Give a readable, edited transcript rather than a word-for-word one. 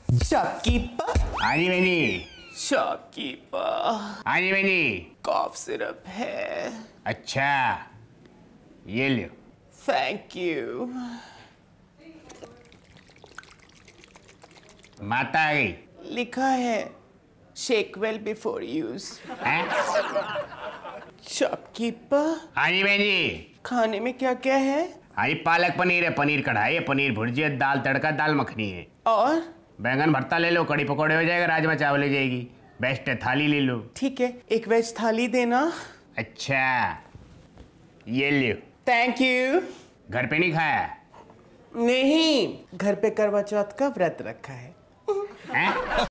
Shopkeeper. हाँ जी बहन जी। Shopkeeper, हाँ जी बहन जी। कॉफ सिरप है। अच्छा ये लो। Thank you. माता आ गई लिखा है शेक वेल बिफोर यूज। है। शॉपकीपर, हाँ जी बहन जी। खाने में क्या क्या है? हाँ जी पालक पनीर है, पनीर कढ़ाई है, पनीर भुर्जी है, दाल तड़का, दाल मखनी है। और बैंगन भरता ले लो, कड़ी पकौड़े हो जाएगा, राजमा चावल हो जाएगी। बेस्ट है, थाली ले लो। ठीक है, एक वेज थाली देना। अच्छा ये लो। Thank you. घर पे नहीं खाया नहीं, घर पे करवा चौथ का व्रत रखा है। है?